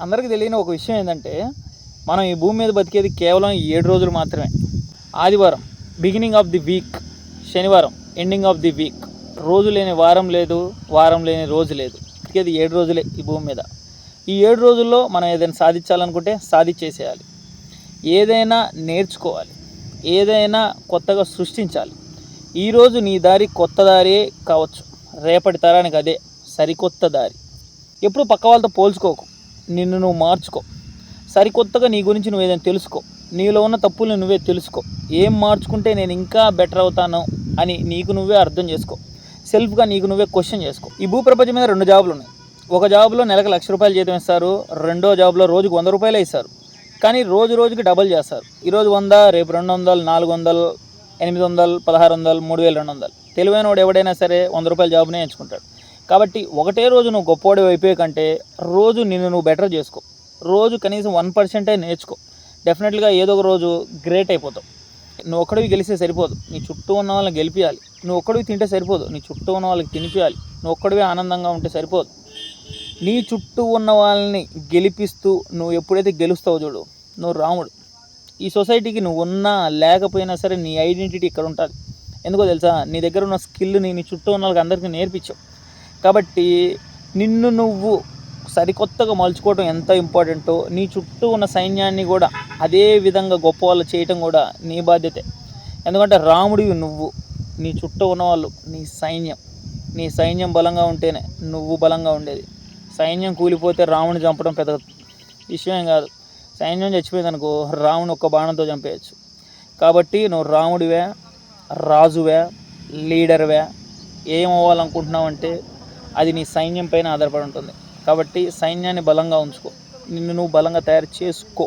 అందరికీ తెలియని ఒక విషయం ఏంటంటే మనం ఈ భూమి మీద బతికేది కేవలం 7 రోజులు మాత్రమే. ఆదివారం బిగినింగ్ ఆఫ్ ది వీక్, శనివారం ఎండింగ్ ఆఫ్ ది వీక్. రోజు లేని వారం లేదు, వారం లేని రోజు లేదు. బతికేది 7 రోజులే ఈ భూమి మీద. ఈ 7 రోజుల్లో మనం ఏదైనా సాధించాలనుకుంటే సాధించేసేయాలి. ఏదైనా నేర్చుకోవాలి, ఏదైనా కొత్తగా సృష్టించాలి. ఈరోజు నీ దారి కొత్త దారి కావచ్చు, రేపటి తరానికి అదే సరికొత్త దారి. ఎప్పుడు పక్క వాళ్ళతో పోల్చుకోకు, నిన్ను నువ్వు మార్చుకో. సరికొత్తగా నీ గురించి నువ్వు ఏదైనా తెలుసుకో. నీలో ఉన్న తప్పుల్ని నువ్వే తెలుసుకో. ఏం మార్చుకుంటే నేను ఇంకా బెటర్ అవుతాను అని నీకు నువ్వే అర్థం చేసుకో. సెల్ఫ్గా నీకు నువ్వే క్వశ్చన్ చేసుకో. ఈ భూప్రపంచం మీద 2 జాబులు ఉన్నాయి. ఒక జాబ్లో నెలకు ₹1,00,000 జీతం ఇస్తారు, రెండో జాబ్లో రోజుకు ₹100 ఇస్తారు. కానీ రోజు రోజుకి డబల్ చేస్తారు. ఈరోజు 100, రేపు 200, 400, 800, 1600, 3200. తెలివైన వాడు ఎవడైనా సరే ₹100 జాబ్నే ఎంచుకుంటాడు. కాబట్టి ఒకటే రోజు నువ్వు గొప్పవాడు అయిపోయే కంటే రోజు నిన్ను నువ్వు బెటర్ చేసుకో. రోజు కనీసం 1% నేర్చుకో. డెఫినెట్గా ఏదో ఒక రోజు గ్రేట్ అయిపోతావు. నువ్వు ఒక్కడివి గెలిస్తే సరిపోదు, నీ చుట్టూ ఉన్న వాళ్ళని గెలిపించాలి. నువ్వు ఒక్కడివి తింటే సరిపోదు, నీ చుట్టూ ఉన్న వాళ్ళకి తినిపించాలి. నువ్వు ఒక్కడివే ఆనందంగా ఉంటే సరిపోదు, నీ చుట్టూ ఉన్న వాళ్ళని గెలిపిస్తూ నువ్వు ఎప్పుడైతే గెలుస్తావో చూడు, నువ్వు రాముడు. ఈ సొసైటీకి నువ్వు ఉన్నా లేకపోయినా సరే నీ ఐడెంటిటీ ఇక్కడ ఉంటుంది. ఎందుకో తెలుసా? నీ దగ్గర ఉన్న స్కిల్ని నీ చుట్టూ ఉన్న వాళ్ళకి అందరికీ నేర్పించావు. కాబట్టి నిన్ను నువ్వు సరికొత్తగా మలుచుకోవడం ఎంత ఇంపార్టెంటో, నీ చుట్టూ ఉన్న సైన్యాన్ని కూడా అదే విధంగా గొప్ప వాళ్ళు చేయటం కూడా నీ బాధ్యతే. ఎందుకంటే రాముడివి నువ్వు, నీ చుట్టూ ఉన్నవాళ్ళు నీ సైన్యం. నీ సైన్యం బలంగా ఉంటేనే నువ్వు బలంగా ఉండేది. సైన్యం కూలిపోతే రాముడిని చంపడం పెద్ద విషయం కాదు. సైన్యం చచ్చిపోయిందనుకో, రాముని ఒక్క బాణంతో చంపేయచ్చు. కాబట్టి నువ్వు రాముడివే, రాజువే, లీడర్వే. ఏం అవ్వాలనుకుంటున్నావంటే అది నీ సైన్యం పైన ఆధారపడి ఉంటుంది. కాబట్టి సైన్యాన్ని బలంగా ఉంచుకో, నిన్ను నువ్వు బలంగా తయారు చేసుకో.